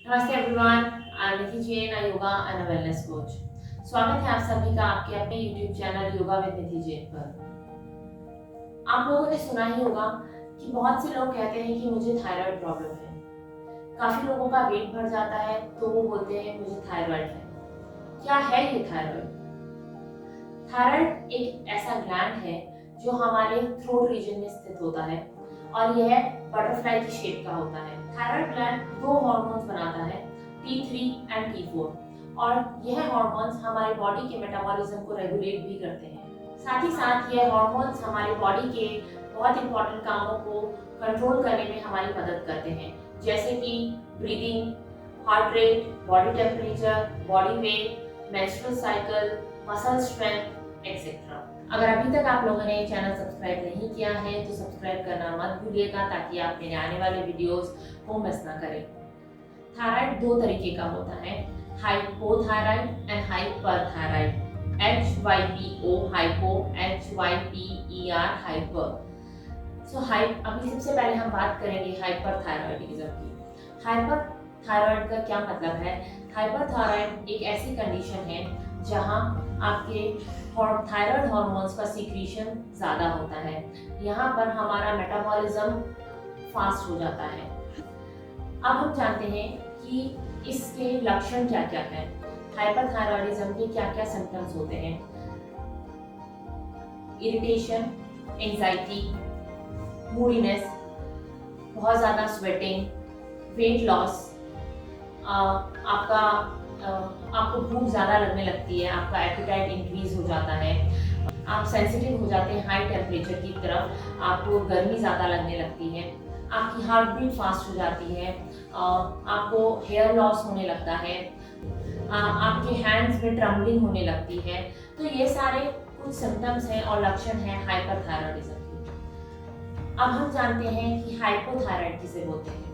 नमस्ते everyone, I am Nidhi Jain, a yoga and a wellness coach. स्वागत है आप सभी का आपके अपने YouTube चैनल योगा विद निधि जैन पर। आप लोगों ने सुना ही होगा कि बहुत से लोग कहते हैं कि मुझे थायराइड प्रॉब्लम है। काफी लोगों का वेट बढ़ जाता है तो वो बोलते हैं मुझे थायराइड है। क्या है ये थायराइड? थायराइड एक ऐसा ग्लैंड है जो हमारे थ्रोट रीजन में स्थित होता है और यह बटरफ्लाई की शेप का होता है। थायराइड ग्लैंड दो हार्मोन्स बनाता है, T3 एंड T4, और यह हार्मोन्स हमारे बॉडी के मेटाबॉलिज्म को रेगुलेट भी करते हैं। साथ ही साथ यह हार्मोन्स हमारे बॉडी के बहुत इंपॉर्टेंट कामों को कंट्रोल करने में हमारी मदद करते हैं, जैसे कि breathing, heart rate, body temperature, body weight, menstrual cycle, muscle strength etcetera. अगर अभी तक आप लोगों ने चैनल सब्सक्राइब नहीं किया है तो सब्सक्राइब करना मत भूलिएगा ताकि आप मेरे आने वाले वीडियोस को मिस ना करें। थायराइड दो तरीके का होता है, hypothyroid and hyperthyroid. HYPO hypo, HYPER hyper. अभी सबसे पहले हम बात करेंगे हाइपरथायराइडिज्म की। हाइपरथायराइड का क्या मतलब है? हाइपरथायराइड एक ऐसी कंडीशन है जहां आपके थायराइड हार्मोन्स का सीक्रेशन ज़्यादा होता है। यहाँ पर हमारा मेटाबॉलिज्म फास्ट हो जाता है। अब हम जानते हैं कि इसके लक्षण क्या क्या हैं। हाइपरथायराइडिज्म के क्या क्या सिम्टम्स होते हैं? इरिटेशन, एंजाइटी, मूडीनेस, बहुत ज़्यादा स्वेटिंग, वेट लॉस, आपको भूख ज़्यादा लगने लगती है, आपका एपेटाइट इंक्रीज हो जाता है, आप सेंसिटिव हो जाते हैं हाई टेम्परेचर की तरफ, आपको गर्मी ज़्यादा लगने लगती है, आपकी हार्ट बीट फास्ट हो जाती है, आपको हेयर लॉस होने लगता है, आपके हैंड्स में ट्रम्बलिंग होने लगती है। तो ये सारे कुछ सिम्टम्स हैं और लक्षण हैं हाइपरथायराइडिज्म के। अब हम जानते हैं कि हाइपोथायराइड किसे बोलते हैं।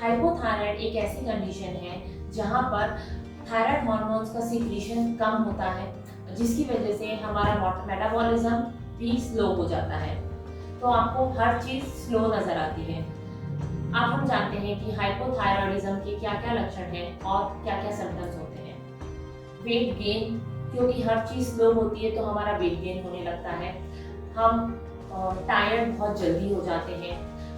हाइपोथायराइड एक ऐसी कंडीशन है जहां पर थायराइड हार्मोन्स का सीक्रेशन कम होता है, जिसकी वजह से हमारा मेटाबॉलिज्म भी स्लो हो जाता है, तो आपको हर चीज़ स्लो नज़र आती है। अब हम जानते हैं कि हाइपोथायराइडिज्म के क्या क्या लक्षण हैं और क्या क्या सिम्टम्स होते हैं। वेट गेन, क्योंकि हर चीज़ स्लो होती है तो हमारा वेट गेन होने लगता है। हम टायर्ड बहुत जल्दी हो जाते हैं,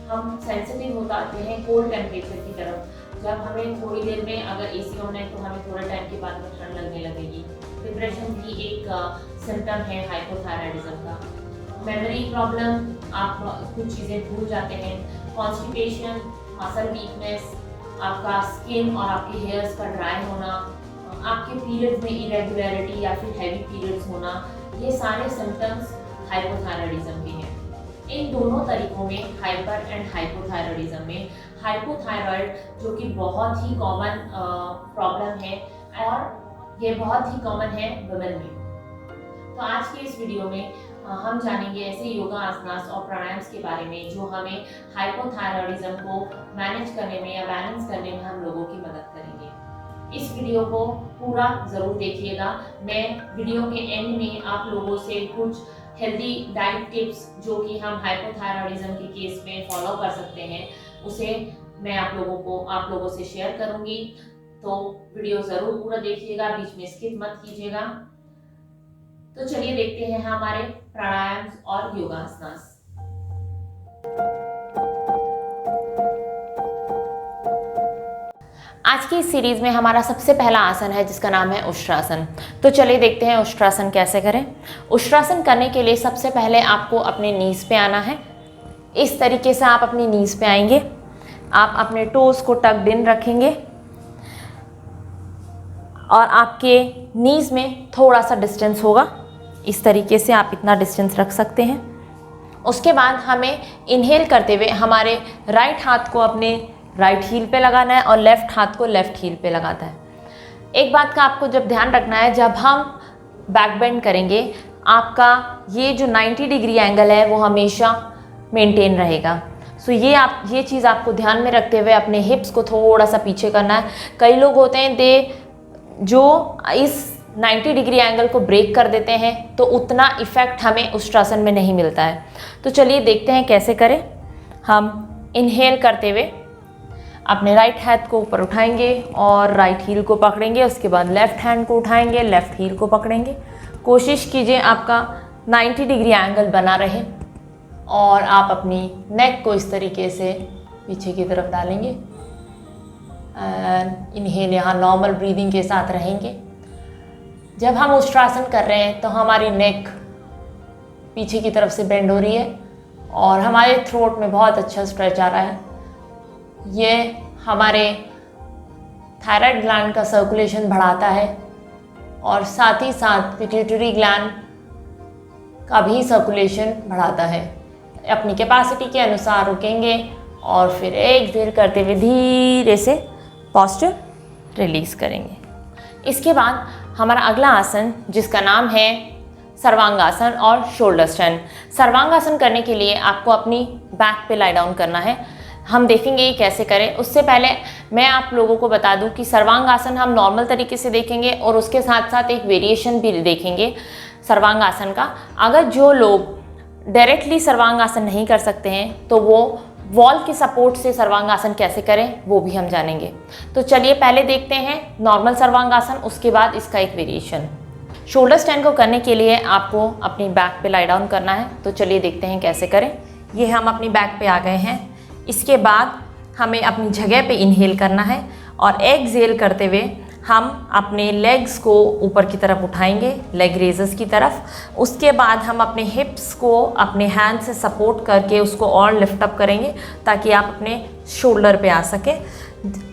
हम सेंसिटिव हो जाते हैं कोल्ड टेम्परेचर की तरफ। जब हमें थोड़ी देर में अगर एसी ऑन है तो हमें थोड़े टाइम के बाद में ठंड लगने लगेगी। डिप्रेशन भी एक सिम्टम है हाइपोथायराइडिज्म का। मेमोरी प्रॉब्लम, आप कुछ चीज़ें भूल जाते हैं। कॉन्स्टिपेशन, मसल वीकनेस, आपका स्किन और आपके हेयर्स का ड्राई होना, आपके पीरियड्स में इरेगुलरिटी या फिर हैवी पीरियड्स होना, ये सारे सिम्टम्स हाइपोथायराइडिज्म के हैं। इन दोनों तरीकों में, हाइपर एंड हाइपोथायराइडिज्म में, हाइपोथायराइड जो कि बहुत ही कॉमन प्रॉब्लम है और ये बहुत ही कॉमन है वुमेन में। तो आज के इस वीडियो में हम जानेंगे ऐसे योगा आसनास और प्राणायाम्स के बारे में जो हमें हाइपोथायराइडिज्म को मैनेज करने में या बैलेंस करने में हम लोगों की मदद करेंगे। इस वीडियो को पूरा ज़रूर देखिएगा। मैं वीडियो के एंड में आप लोगों से कुछ हेल्दी डाइट टिप्स जो कि हम हाइपोथायराइडिज्म के केस में फॉलो कर सकते हैं, उसे मैं आप लोगों से शेयर करूंगी। तो वीडियो ज़रूर पूरा देखिएगा, बीच में स्किप मत कीजिएगा। तो चलिए देखते हैं हमारे प्राणायाम और योगासनास। आज की इस सीरीज में हमारा सबसे पहला आसन है जिसका नाम है उष्ट्रासन। तो चलिए देखते हैं उष्ट्रासन कैसे करें। उष्ट्रासन करने के लिए सबसे पहले आपको अपने नीज पे आना है। इस तरीके से आप अपनी नीज पे आएंगे, आप अपने टोज को टक्ड इन रखेंगे और आपके नीज में थोड़ा सा डिस्टेंस होगा, इस तरीके से आप इतना डिस्टेंस रख सकते हैं। उसके बाद हमें इनहेल करते हुए हमारे राइट हाथ को अपने राइट हील पे लगाना है और लेफ्ट हाथ को लेफ्ट हील पे लगाता है। एक बात का आपको जब ध्यान रखना है, जब हम बैक बेंड करेंगे आपका ये जो 90 डिग्री एंगल है वो हमेशा मेंटेन रहेगा। सो ये चीज़ आपको ध्यान में रखते हुए अपने हिप्स को थोड़ा सा पीछे करना है। कई लोग होते हैं जो इस 90 डिग्री एंगल को ब्रेक कर देते हैं तो उतना इफेक्ट हमें उष्ट्रासन में नहीं मिलता है। तो चलिए देखते हैं कैसे करें। हम इनहेल करते हुए अपने राइट हाथ को ऊपर उठाएंगे और राइट हील को पकड़ेंगे, उसके बाद लेफ़्ट हैंड को उठाएंगे, लेफ़्ट हील को पकड़ेंगे। कोशिश कीजिए आपका 90 डिग्री एंगल बना रहे और आप अपनी नेक को इस तरीके से पीछे की तरफ डालेंगे एंड इनहेल यहाँ नॉर्मल ब्रीदिंग के साथ रहेंगे। जब हम उष्ट्रासन कर रहे हैं तो हमारी नेक पीछे की तरफ से बेंड हो रही है और हमारे थ्रोट में बहुत अच्छा स्ट्रेच आ रहा है। ये हमारे थायराइड ग्लैंड का सर्कुलेशन बढ़ाता है और साथ ही साथ पिट्यूटरी ग्लैंड का भी सर्कुलेशन बढ़ाता है। अपनी कैपेसिटी के अनुसार रुकेंगे और फिर एक्सहेल करते हुए धीरे से पोस्चर रिलीज़ करेंगे। इसके बाद हमारा अगला आसन जिसका नाम है सर्वांगासन और शोल्डर स्ट्रेंथ। सर्वांगासन करने के लिए आपको अपनी बैक पे लाई डाउन करना है। हम देखेंगे ये कैसे करें। उससे पहले मैं आप लोगों को बता दूं कि सर्वांगासन हम नॉर्मल तरीके से देखेंगे और उसके साथ साथ एक वेरिएशन भी देखेंगे सर्वांगासन का। अगर जो लोग डायरेक्टली सर्वांगासन नहीं कर सकते हैं तो वो वॉल के सपोर्ट से सर्वांगासन कैसे करें वो भी हम जानेंगे। तो चलिए पहले देखते हैं नॉर्मल सर्वांगासन, उसके बाद इसका एक वेरिएशन। शोल्डर स्ट्रेंथ को करने के लिए आपको अपनी बैक पे लाई डाउन करना है। तो चलिए देखते हैं कैसे करें। ये हम अपनी बैक पे आ गए हैं। इसके बाद हमें अपनी जगह पे इनहेल करना है और एक्सहेल करते हुए हम अपने लेग्स को ऊपर की तरफ उठाएंगे, लेग रेजर्स की तरफ। उसके बाद हम अपने हिप्स को अपने हैंड से सपोर्ट करके उसको और लिफ्ट अप करेंगे ताकि आप अपने शोल्डर पे आ सकें।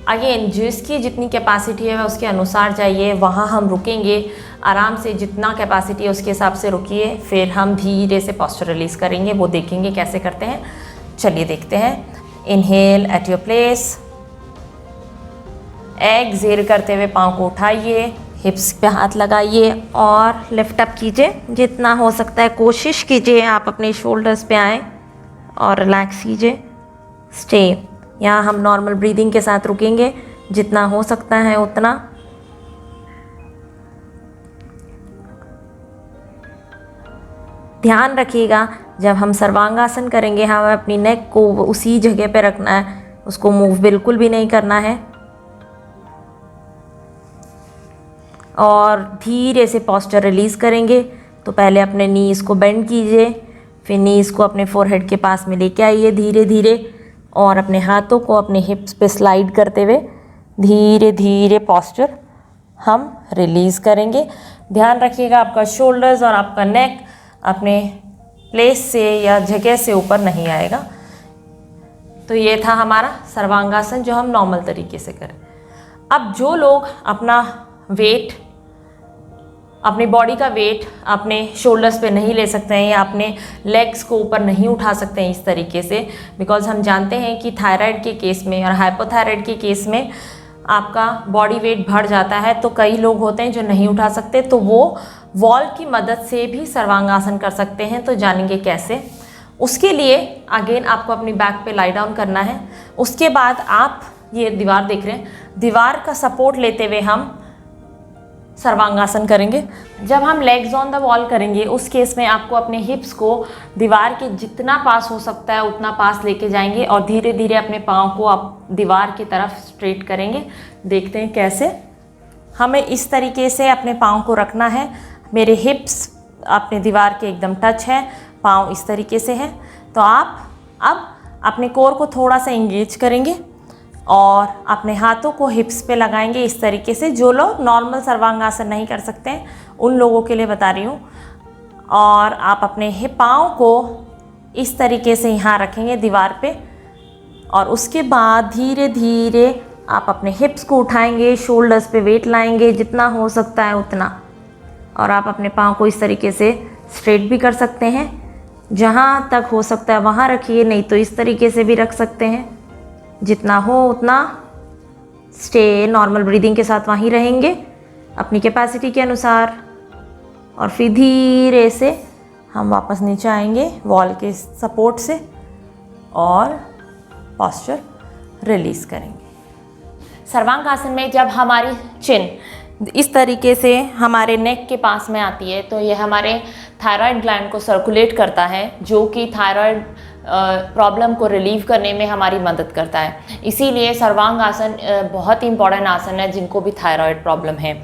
अगेन जिसकी जितनी कैपेसिटी है उसके अनुसार जाइए, वहाँ हम रुकेंगे आराम से, जितना कैपेसिटी है उसके हिसाब से रुकिए। फिर हम धीरे से पोस्चर रिलीज़ करेंगे, वो देखेंगे कैसे करते हैं। चलिए देखते हैं। Inhale at your place, exhale करते हुए पाँव को उठाइए, हिप्स पे हाथ लगाइए और लिफ्ट अप कीजिए जितना हो सकता है। कोशिश कीजिए आप अपने शोल्डर्स पे आएँ और रिलैक्स कीजिए। स्टे। यहाँ हम नॉर्मल ब्रीदिंग के साथ रुकेंगे जितना हो सकता है उतना। ध्यान रखिएगा जब हम सर्वांगासन करेंगे हमें अपनी नेक को उसी जगह पे रखना है, उसको मूव बिल्कुल भी नहीं करना है। और धीरे से पोस्चर रिलीज़ करेंगे। तो पहले अपने नीज़ को बेंड कीजिए, फिर नीज़ को अपने फोरहेड के पास में लेके आइए धीरे धीरे और अपने हाथों को अपने हिप्स पे स्लाइड करते हुए धीरे धीरे पोस्चर हम रिलीज़ करेंगे। ध्यान रखिएगा आपका शोल्डर्स और आपका नेक अपने प्लेस से या जगह से ऊपर नहीं आएगा। तो ये था हमारा सर्वांगासन जो हम नॉर्मल तरीके से करें। अब जो लोग अपना वेट, अपनी बॉडी का वेट अपने शोल्डर्स पे नहीं ले सकते हैं या अपने लेग्स को ऊपर नहीं उठा सकते हैं इस तरीके से, बिकॉज हम जानते हैं कि थायराइड के केस में और हाइपोथायराइड के केस में आपका बॉडी वेट बढ़ जाता है। तो कई लोग होते हैं जो नहीं उठा सकते, तो वो वॉल की मदद से भी सर्वांगासन कर सकते हैं। तो जानेंगे कैसे। उसके लिए अगेन आपको अपनी बैक पे लाई डाउन करना है। उसके बाद आप ये दीवार देख रहे हैं, दीवार का सपोर्ट लेते हुए हम सर्वांगासन करेंगे। जब हम लेग्स ऑन द वॉल करेंगे उस केस में आपको अपने हिप्स को दीवार के जितना पास हो सकता है उतना पास लेके जाएंगे और धीरे धीरे अपने पाँव को आप दीवार की तरफ स्ट्रेट करेंगे। देखते हैं कैसे। हमें इस तरीके से अपने पाँव को रखना है। मेरे हिप्स अपने दीवार के एकदम टच है, पाँव इस तरीके से हैं। तो आप अब अपने कोर को थोड़ा सा इंगेज करेंगे और अपने हाथों को हिप्स पे लगाएंगे इस तरीके से। जो लोग नॉर्मल सर्वांगासन नहीं कर सकते हैं उन लोगों के लिए बता रही हूँ। और आप अपने पाँव को इस तरीके से यहाँ रखेंगे दीवार पे और उसके बाद धीरे धीरे आप अपने हिप्स को उठाएंगे, शोल्डर्स पे वेट लाएंगे जितना हो सकता है उतना। और आप अपने पाँव को इस तरीके से स्ट्रेट भी कर सकते हैं, जहाँ तक हो सकता है वहाँ रखिए, नहीं तो इस तरीके से भी रख सकते हैं। जितना हो उतना स्टे, नॉर्मल ब्रीदिंग के साथ वहीं रहेंगे अपनी कैपेसिटी के अनुसार। और फिर धीरे से हम वापस नीचे आएंगे वॉल के सपोर्ट से और पोस्चर रिलीज़ करेंगे। सर्वांगासन में जब हमारी चिन इस तरीके से हमारे नेक के पास में आती है तो ये हमारे थायराइड ग्लैंड को सर्कुलेट करता है, जो कि थायराइड प्रॉब्लम को रिलीव करने में हमारी मदद करता है। इसीलिए सर्वांग आसन बहुत ही इंपॉर्टेंट आसन है जिनको भी थायराइड प्रॉब्लम है।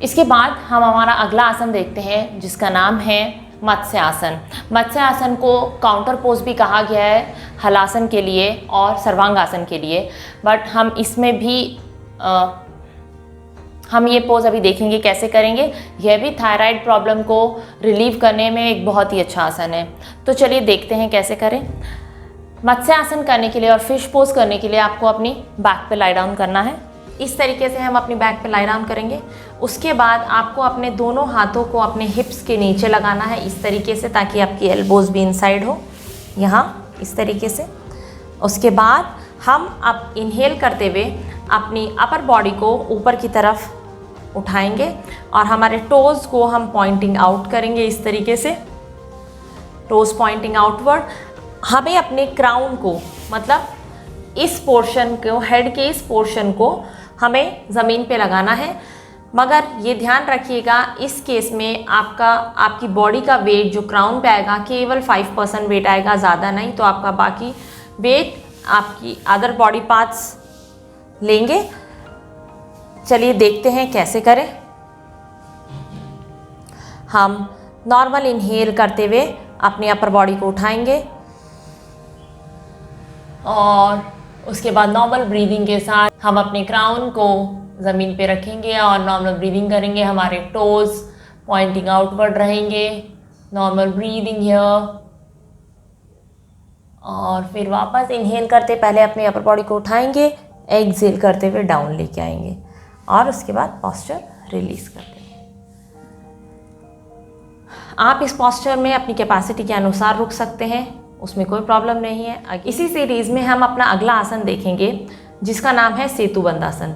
इसके बाद हम हमारा अगला आसन देखते हैं जिसका नाम है मत्स्य आसन। मत्स्य आसन को काउंटर पोज भी कहा गया है हलासन के लिए और सर्वांगासन के लिए, बट हम इसमें भी हम ये पोज अभी देखेंगे कैसे करेंगे। यह भी थायराइड प्रॉब्लम को रिलीव करने में एक बहुत ही अच्छा आसन है। तो चलिए देखते हैं कैसे करें। मत्स्य आसन करने के लिए और फिश पोज करने के लिए आपको अपनी बैक पे लाई डाउन करना है। इस तरीके से हम अपनी बैक पे लाई डाउन करेंगे। उसके बाद आपको अपने दोनों हाथों को अपने हिप्स के नीचे लगाना है इस तरीके से, ताकि आपकी एल्बोज भी इनसाइड हो, यहाँ इस तरीके से। उसके बाद हम अब इनहेल करते हुए अपनी अपर बॉडी को ऊपर की तरफ उठाएंगे और हमारे टोज़ को हम पॉइंटिंग आउट करेंगे इस तरीके से, टोज़ पॉइंटिंग आउटवर्ड। हमें अपने क्राउन को, मतलब इस पोर्शन को, हेड के इस पोर्शन को हमें ज़मीन पे लगाना है। मगर ये ध्यान रखिएगा इस केस में आपकी बॉडी का वेट जो क्राउन पे आएगा केवल 5% वेट आएगा, ज़्यादा नहीं। तो आपका बाकी वेट आपकी अदर बॉडी पार्ट्स लेंगे। चलिए देखते हैं कैसे करें। हम नॉर्मल इनहेल करते हुए अपनी अपर बॉडी को उठाएंगे और उसके बाद नॉर्मल ब्रीदिंग के साथ हम अपने क्राउन को ज़मीन पे रखेंगे और नॉर्मल ब्रीदिंग करेंगे। हमारे टोज़ पॉइंटिंग आउटवर्ड रहेंगे। नॉर्मल ब्रीदिंग हियर, और फिर वापस इनहेल करते पहले अपनी अपर बॉडी को उठाएंगे, एक्सहेल करते हुए डाउन लेके आएंगे और उसके बाद पोस्चर रिलीज कर देंगे। आप इस पोस्चर में अपनी कैपेसिटी के अनुसार रुक सकते हैं, उसमें कोई प्रॉब्लम नहीं है। इसी सीरीज़ में हम अपना अगला आसन देखेंगे जिसका नाम है सेतुबंध आसन।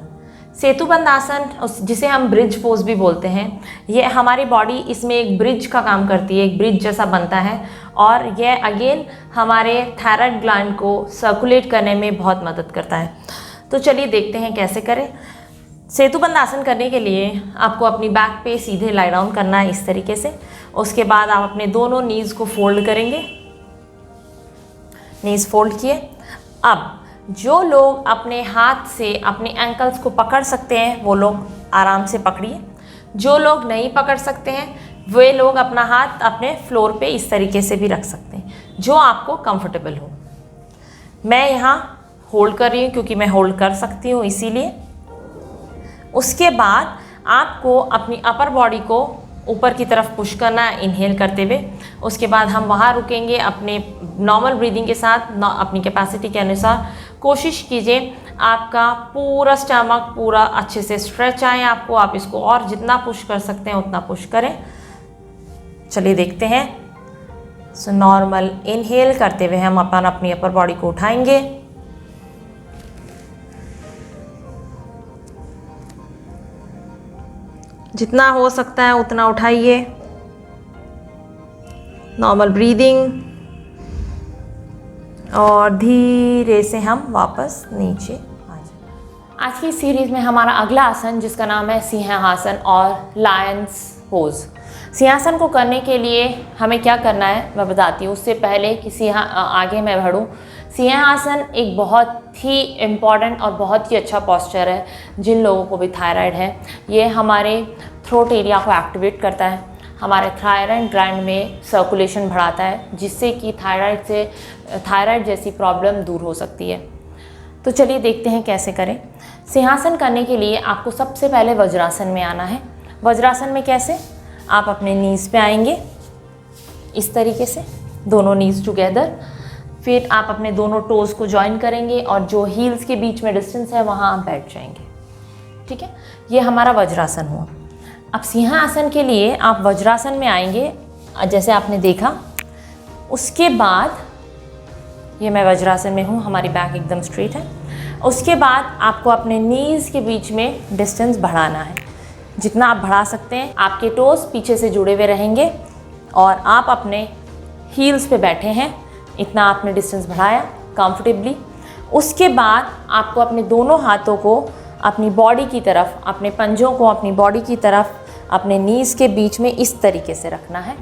सेतुबंध आसन, जिसे हम ब्रिज पोज भी बोलते हैं, ये हमारी बॉडी इसमें एक ब्रिज का काम करती है, एक ब्रिज जैसा बनता है और यह अगेन हमारे थायराइड ग्लैंड को सर्कुलेट करने में बहुत मदद करता है। तो चलिए देखते हैं कैसे करें। सेतुबंध आसन करने के लिए आपको अपनी बैक पे सीधे लाई डाउन करना है इस तरीके से। उसके बाद आप अपने दोनों नीज़ को फोल्ड करेंगे, नीज़ फोल्ड किए। अब जो लोग अपने हाथ से अपने एंकल्स को पकड़ सकते हैं वो लोग आराम से पकड़िए। जो लोग नहीं पकड़ सकते हैं वे लोग अपना हाथ अपने फ्लोर पे इस तरीके से भी रख सकते हैं, जो आपको कंफर्टेबल हो। मैं यहाँ होल्ड कर रही हूँ क्योंकि मैं होल्ड कर सकती हूँ इसीलिए। उसके बाद आपको अपनी अपर बॉडी को ऊपर की तरफ पुश करना है इनहेल करते हुए। उसके बाद हम वहाँ रुकेंगे अपने नॉर्मल ब्रीदिंग के साथ, अपनी कैपेसिटी के अनुसार। कोशिश कीजिए आपका पूरा स्टमक पूरा अच्छे से स्ट्रेच आए आपको। आप इसको और जितना पुश कर सकते हैं उतना पुश करें। चलिए देखते हैं। सो नॉर्मल इनहेल करते हुए हम अपनी अपर बॉडी को उठाएंगे, जितना हो सकता है उतना उठाइए। नॉर्मल ब्रीदिंग और धीरे से हम वापस नीचे आ जाए। आज की सीरीज़ में हमारा अगला आसन जिसका नाम है सिंहासन और लायंस पोज। सिंहासन को करने के लिए हमें क्या करना है मैं बताती हूँ। उससे पहले कि आगे मैं बढ़ूँ, सिंहासन एक बहुत ही इम्पॉर्टेंट और बहुत ही अच्छा पोस्चर है जिन लोगों को भी थायराइड है। ये हमारे थ्रोट एरिया को एक्टिवेट करता है, हमारे थायराइड ग्लैंड में सर्कुलेशन बढ़ाता है, जिससे कि थायराइड जैसी प्रॉब्लम दूर हो सकती है। तो चलिए देखते हैं कैसे करें। सिंहासन करने के लिए आपको सबसे पहले वज्रासन में आना है। वज्रासन में कैसे? आप अपने नीज़ पे आएंगे इस तरीके से, दोनों नीज़ टुगेदर। फिर आप अपने दोनों टोज़ को जॉइन करेंगे और जो हील्स के बीच में डिस्टेंस है वहाँ आप बैठ जाएंगे। ठीक है, ये हमारा वज्रासन हुआ। अब सिंहासन के लिए आप वज्रासन में आएंगे जैसे आपने देखा। उसके बाद ये मैं वज्रासन में हूँ, हमारी बैक एकदम स्ट्रेट है। उसके बाद आपको अपने नीज़ के बीच में डिस्टेंस बढ़ाना है, जितना आप बढ़ा सकते हैं। आपके टोज़ पीछे से जुड़े हुए रहेंगे और आप अपने हील्स पे बैठे हैं, इतना आपने डिस्टेंस बढ़ाया कंफर्टेबली। उसके बाद आपको अपने दोनों हाथों को अपनी बॉडी की तरफ, अपने पंजों को अपनी बॉडी की तरफ, अपने नीज़ के बीच में इस तरीके से रखना है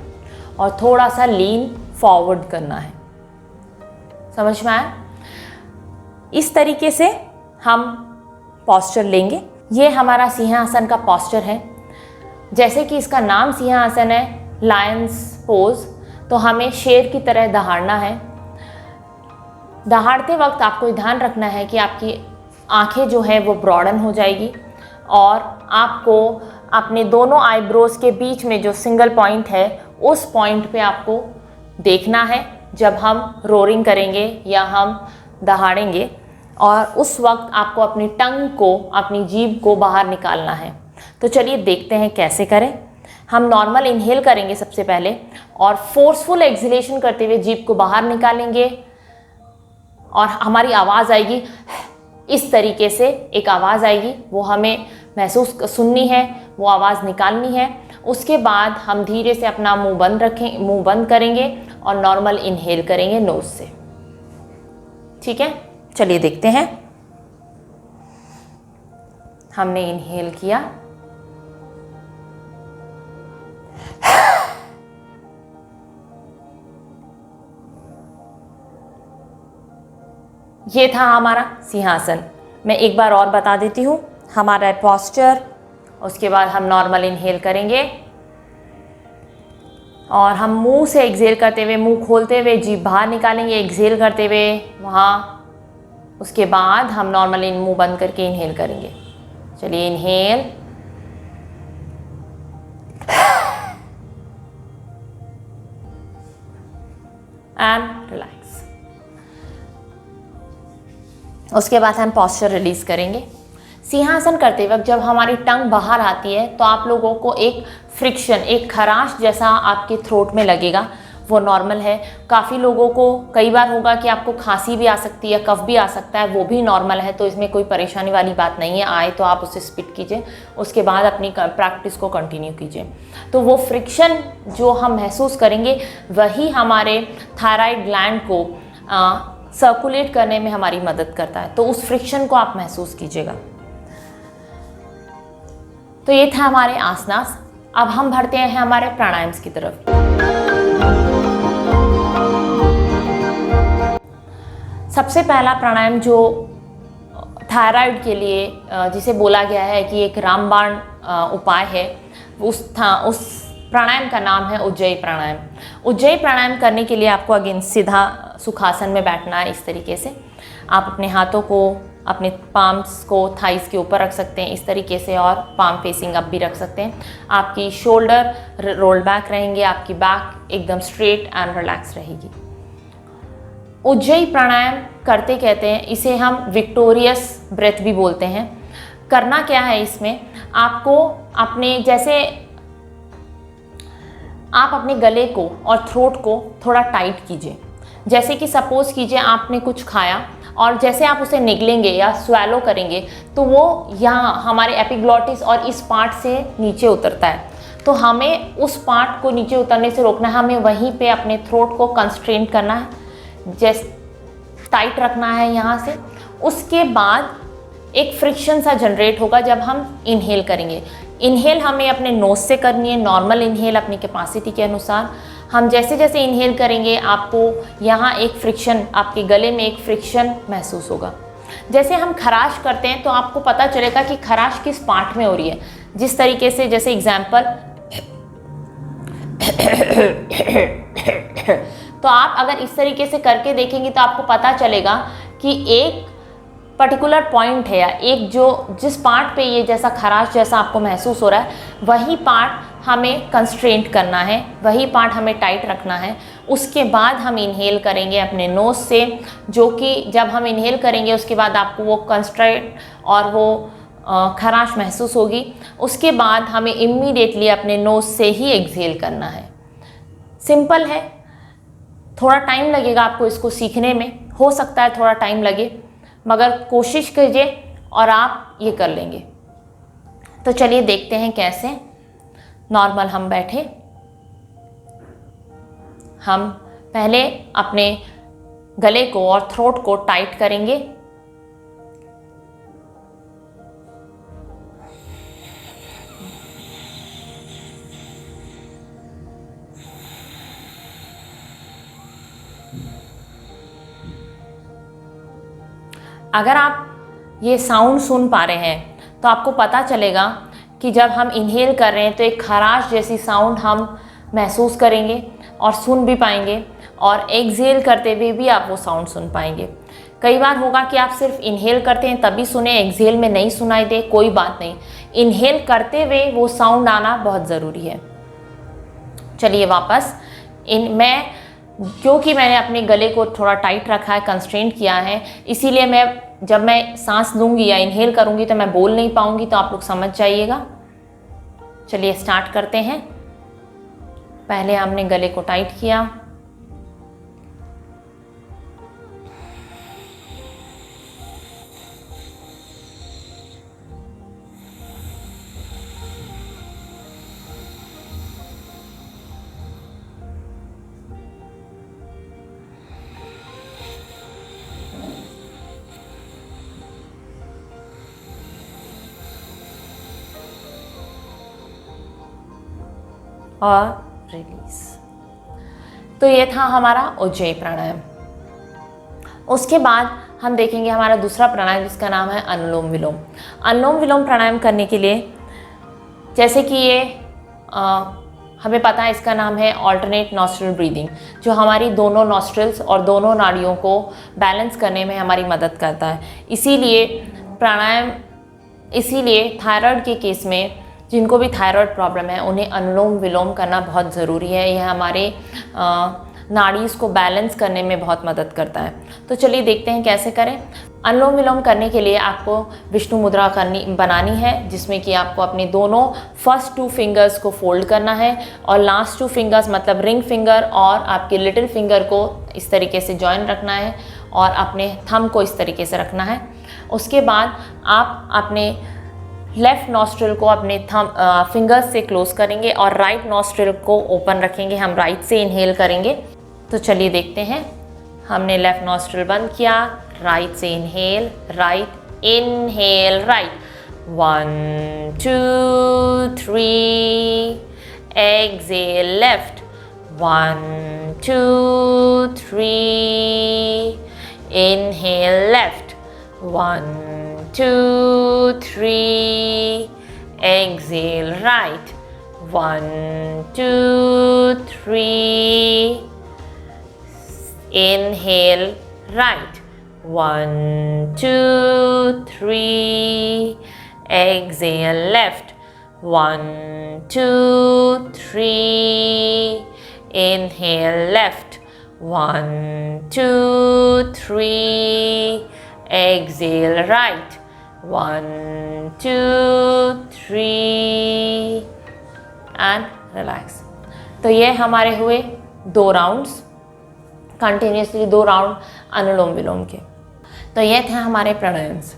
और थोड़ा सा लीन फॉरवर्ड करना है। समझ में आया? इस तरीके से हम पोस्चर लेंगे। ये हमारा सिंहासन का पोस्चर है। जैसे कि इसका नाम सिंहासन है, लायंस पोज, तो हमें शेर की तरह दहाड़ना है। दहाड़ते वक्त आपको ध्यान रखना है कि आपकी आंखें जो है वो ब्रॉडन हो जाएगी और आपको अपने दोनों आईब्रोज के बीच में जो सिंगल पॉइंट है उस पॉइंट पे आपको देखना है जब हम रोरिंग करेंगे या हम दहाड़ेंगे, और उस वक्त आपको अपनी टंग को, अपनी जीभ को बाहर निकालना है। तो चलिए देखते हैं कैसे करें। हम नॉर्मल इनहेल करेंगे सबसे पहले और फोर्सफुल एक्सहेलेशन करते हुए जीभ को बाहर निकालेंगे और हमारी आवाज़ आएगी, इस तरीके से एक आवाज़ आएगी, वो हमें महसूस सुननी है, वो आवाज़ निकालनी है। उसके बाद हम धीरे से अपना मुंह बंद करेंगे और नॉर्मल इनहेल करेंगे नोज से। ठीक है, चलिए देखते हैं। हमने इनहेल किया, ये था हमारा सिंहासन। मैं एक बार और बता देती हूँ हमारा पोस्चर। उसके बाद हम नॉर्मल इनहेल करेंगे और हम मुंह से एक्सहेल करते हुए, मुंह खोलते हुए जीभ बाहर निकालेंगे एक्सहेल करते हुए वहाँ। उसके बाद हम नॉर्मल मुंह बंद करके इनहेल करेंगे। चलिए इनहेल, एंड रिलैक्स। उसके बाद हम पोस्चर रिलीज करेंगे। सिंहासन करते वक्त जब हमारी टंग बाहर आती है तो आप लोगों को एक फ्रिक्शन, एक खराश जैसा आपके थ्रोट में लगेगा, वो नॉर्मल है। काफ़ी लोगों को कई बार होगा कि आपको खांसी भी आ सकती है, कफ भी आ सकता है, वो भी नॉर्मल है, तो इसमें कोई परेशानी वाली बात नहीं है। आए तो आप उसे स्पिट कीजिए, उसके बाद अपनी प्रैक्टिस को कंटिन्यू कीजिए। तो वो फ्रिक्शन जो हम महसूस करेंगे वही हमारे थायराइड ग्लैंड को सर्कुलेट करने में हमारी मदद करता है, तो उस फ्रिक्शन को आप महसूस कीजिएगा। तो ये था हमारे आसनास। अब हम बढ़ते हैं हमारे प्राणायाम्स की तरफ। सबसे पहला प्राणायाम जो थायराइड के लिए जिसे बोला गया है कि एक रामबाण उपाय है, उस प्राणायाम का नाम है उज्जयी प्राणायाम। उज्जयी प्राणायाम करने के लिए आपको अगेन सीधा सुखासन में बैठना है। इस तरीके से आप अपने हाथों को, अपने पाम्स को थाइस के ऊपर रख सकते हैं इस तरीके से, और पाम फेसिंग अप भी रख सकते हैं। आपकी शोल्डर रोल बैक रहेंगे, आपकी बैक एकदम स्ट्रेट एंड रिलैक्स रहेगी। उज्जयी प्राणायाम करते कहते हैं, इसे हम विक्टोरियस ब्रेथ भी बोलते हैं। करना क्या है इसमें, आपको अपने जैसे आप अपने गले को और थ्रोट को थोड़ा टाइट कीजिए। जैसे कि सपोज कीजिए आपने कुछ खाया और जैसे आप उसे निगलेंगे या स्वेलो करेंगे तो वो यहाँ हमारे एपिग्लॉटिस और इस पार्ट से नीचे उतरता है, तो हमें उस पार्ट को नीचे उतरने से रोकना है। हमें वहीं पे अपने थ्रोट को कंस्ट्रेंट करना है, जैसे टाइट रखना है यहाँ से। उसके बाद एक फ्रिक्शन सा जनरेट होगा जब हम इनहेल करेंगे। इनहेल हमें अपने नोज से करनी है, नॉर्मल इनहेल अपनी कैपेसिटी के अनुसार। हम जैसे जैसे इनहेल करेंगे आपको यहाँ एक फ्रिक्शन, आपके गले में एक फ्रिक्शन महसूस होगा। जैसे हम खराश करते हैं तो आपको पता चलेगा कि खराश किस पार्ट में हो रही है। जिस तरीके से, जैसे एग्जाम्पल, तो आप अगर इस तरीके से करके देखेंगे तो आपको पता चलेगा कि एक पर्टिकुलर पॉइंट है या एक जिस पार्ट पे ये जैसा खराश जैसा आपको महसूस हो रहा है, वही पार्ट हमें कंस्ट्रेंट करना है, वही पार्ट हमें टाइट रखना है। उसके बाद हम इनहेल करेंगे अपने नोज से, जो कि जब हम इनहेल करेंगे उसके बाद आपको वो कंस्ट्रेंट और वो खराश महसूस होगी। उसके बाद हमें इमीडिएटली अपने नोज से ही एक्सहेल करना है। सिंपल है, थोड़ा टाइम लगेगा आपको इसको सीखने में, हो सकता है थोड़ा टाइम लगे, मगर कोशिश कीजिए और आप ये कर लेंगे। तो चलिए देखते हैं कैसे। नॉर्मल हम बैठे, हम पहले अपने गले को और थ्रोट को टाइट करेंगे। अगर आप ये साउंड सुन पा रहे हैं तो आपको पता चलेगा कि जब हम इनहेल कर रहे हैं तो एक खराश जैसी साउंड हम महसूस करेंगे और सुन भी पाएंगे, और एक्सहेल करते हुए भी आप वो साउंड सुन पाएंगे। कई बार होगा कि आप सिर्फ इनहेल करते हैं तभी सुने, एक्सहेल में नहीं सुनाई दे, कोई बात नहीं, इनहेल करते हुए वो साउंड आना बहुत ज़रूरी है। चलिए वापस क्योंकि मैंने अपने गले को थोड़ा टाइट रखा है, कंस्ट्रेंट किया है, इसीलिए जब मैं सांस लूँगी या इनहेल करूँगी तो मैं बोल नहीं पाऊँगी, तो आप लोग समझ जाइएगा। चलिए स्टार्ट करते हैं। पहले हमने गले को टाइट किया, और रिलीज। तो ये था हमारा उज्जयी प्राणायाम। उसके बाद हम देखेंगे हमारा दूसरा प्राणायाम जिसका नाम है अनुलोम विलोम। अनुलोम विलोम प्राणायाम करने के लिए, जैसे कि ये हमें पता है इसका नाम है ऑल्टरनेट नॉस्ट्रल ब्रीदिंग, जो हमारी दोनों नॉस्ट्रल्स और दोनों नाड़ियों को बैलेंस करने में हमारी मदद करता है। इसीलिए थायराइड के केस में, जिनको भी थायराइड प्रॉब्लम है, उन्हें अनुलोम विलोम करना बहुत ज़रूरी है। यह हमारे नाड़ीज़ को बैलेंस करने में बहुत मदद करता है। तो चलिए देखते हैं कैसे करें। अनुलोम विलोम करने के लिए आपको विष्णु मुद्रा बनानी है, जिसमें कि आपको अपने दोनों फर्स्ट 2 फिंगर्स को फोल्ड करना है और लास्ट 2 फिंगर्स मतलब रिंग फिंगर और आपके लिटिल फिंगर को इस तरीके से जॉइन रखना है और अपने थंब को इस तरीके से रखना है। उसके बाद आप अपने लेफ़्ट नॉस्ट्रिल को अपने फिंगर्स से क्लोज करेंगे और राइट नॉस्ट्रिल को ओपन रखेंगे। हम राइट से इनहेल करेंगे। तो चलिए देखते हैं। हमने लेफ़्ट नॉस्ट्रिल बंद किया, राइट से inhale, inhale right, 1 2 3, exhale left, 1 2 3, inhale left, 1 2 3, exhale right, 1 2 3, inhale right, 1 2 3, exhale left, 1 2 3, inhale left, 1 2 3, exhale right, 1 2 3 and relax. तो ये हमारे हुए 2 राउंड्स, कंटिन्यूसली 2 राउंड अनुलोम विलोम के। तो ये थे हमारे प्राणायाम्स।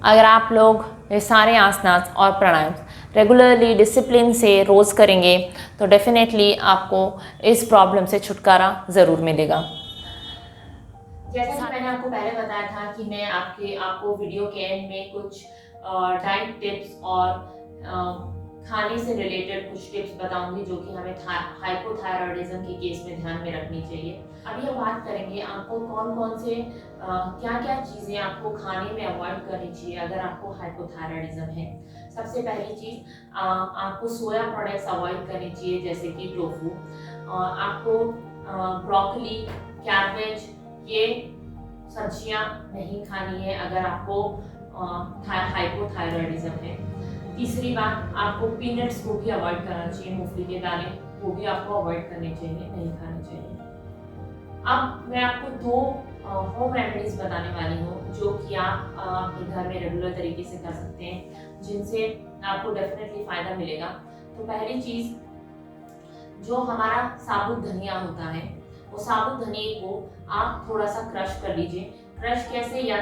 अगर आप लोग ये सारे आसनास और प्राणायाम रेगुलरली डिसिप्लिन से रोज़ करेंगे तो डेफिनेटली आपको इस प्रॉब्लम से छुटकारा ज़रूर मिलेगा। जैसा कि मैंने आपको पहले बताया था कि मैं आपको वीडियो के एंड में कुछ डाइट टिप्स और खाने से रिलेटेड कुछ टिप्स बताऊंगी जो कि हमें हाइपोथायरॉयडिज्म के केस में ध्यान में रखनी चाहिए। अभी हम बात करेंगे आपको कौन से क्या क्या चीज़ें आपको खाने में अवॉइड करनी चाहिए अगर आपको हाइपोथायरॉयडिज्म है। सबसे पहली चीज़ आपको सोया प्रोडक्ट्स अवॉइड करनी चाहिए, जैसे कि टोफू। आपको ब्रोकली, कैबेज, ये सब्जियां नहीं खानी है अगर आपको हाइपोथायरॉयडिज्म है। तीसरी बात, आपको पीनट्स को भी अवॉइड करना चाहिए, मूंगफली के दाने वो भी आपको अवॉइड करने चाहिए, नहीं खाने चाहिए। अब मैं आपको 2 होम रेमेडीज बताने वाली हूँ जो कि आप अपने घर में रेगुलर तरीके से कर सकते हैं, जिनसे आपको डेफिनेटली फ़ायदा मिलेगा। तो पहली चीज़, जो हमारा साबुत धनिया होता है, वो साबुत धनिए को आप थोड़ा सा क्रश कर लीजिए। क्रश कैसे, या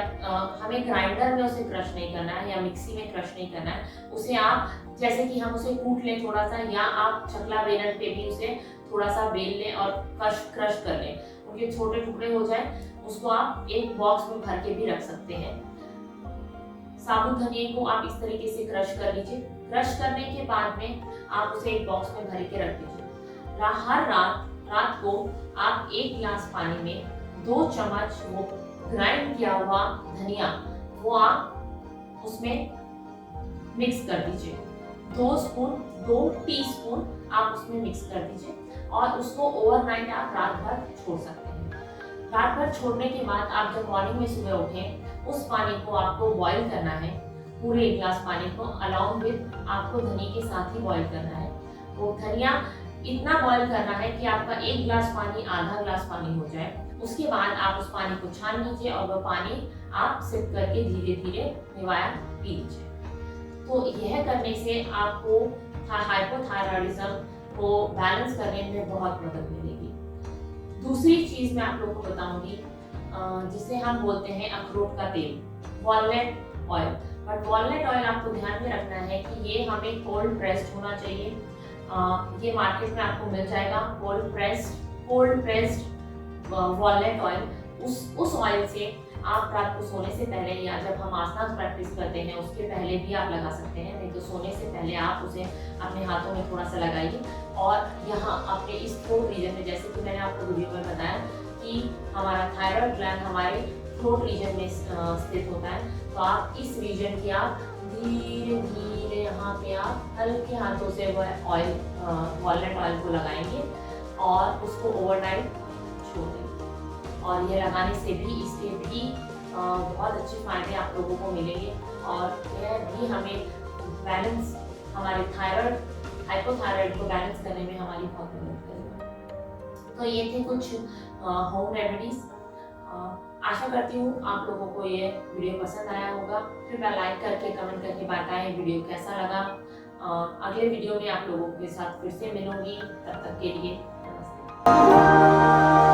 हमें ग्राइंडर में उसे क्रश नहीं करना है या मिक्सी में क्रश नहीं करना है, उसे आप जैसे कि हम उसे कूट लें थोड़ा सा, या आप चकला बेलन पे भी उसे थोड़ा सा बेल लें और क्रश कर लें, उनके छोटे टुकड़े हो जाए। उसको आप एक बॉक्स में भर के भी रख सकते हैं। साबुत धनिए को आप इस तरीके से क्रश कर लीजिए। क्रश करने के बाद में आप उसे एक बॉक्स में भर के रख दीजिए। हर रात को आप 1 गिलास पानी में 2 चम्मच वो ग्राइंड किया हुआ धनिया वो आप उसमें मिक्स कर दीजिए। 2 टीस्पून आप उसमें मिक्स कर दीजिए और उसको ओवरनाइट आप रात भर छोड़ सकते हैं। रात भर छोड़ने के बाद आप जब मॉर्निंग में सुबह उठें, उस पानी को आपको बॉईल करना है, पूरे 1 ग्लास पानी को अलोंग विद आपको धनिया के साथ ही बॉईल करना है। वो धनिया इतना बॉईल करना है कि आपका 1 ग्लास पानी आधा ग्लास पानी हो जाए। उसके बाद आप उस पानी को छान लीजिए और वह पानी आप सिप करके धीरे धीरे निवाया पी लीजिए। तो यह करने से आपको हाइपोथायरॉयडिज्म को बैलेंस करने में बहुत मदद मिलेगी। दूसरी चीज मैं आप लोगों को बताऊंगी जिसे हम बोलते हैं अखरोट का तेल, walnut oil. But walnut oil आपको ध्यान में रखना है कि ये हमें कोल्ड प्रेस्ड होना चाहिए। ये मार्केट में आपको मिल जाएगा कोल्ड प्रेस्ड वॉलनट ऑयल। उस ऑयल से आप रात को सोने से पहले या जब हम आसना प्रैक्टिस करते हैं उसके पहले भी आप लगा सकते हैं, नहीं तो सोने से पहले आप उसे अपने हाथों में थोड़ा सा लगाइए और यहाँ अपने इस थ्रोट रीजन में, जैसे कि मैंने आपको वीडियो में बताया कि हमारा थायराइड ग्लैंड हमारे थ्रोट रीजन में स्थित होता है, तो आप इस रीजन की आप धीरे धीरे यहाँ पे आप हल्के हाथों से वह ऑयल वॉलनट ऑयल को लगाएंगे और उसको ओवरनाइट छोड़ देंगे। और ये लगाने से भी इसके भी बहुत अच्छे फायदे आप लोगों को मिलेंगे और यह भी हमें बैलेंस, हमारे हाइपोथायराइड को बैलेंस करने में हमारी बहुत मदद करेगा। तो ये थे कुछ होम रेमेडीज। आशा करती हूँ आप लोगों को ये वीडियो पसंद आया होगा। कृपया लाइक करके कमेंट करके बताएं वीडियो कैसा लगा। अगले वीडियो में आप लोगों के साथ फिर से मिलूंगी, तब तक के लिए नमस्ते।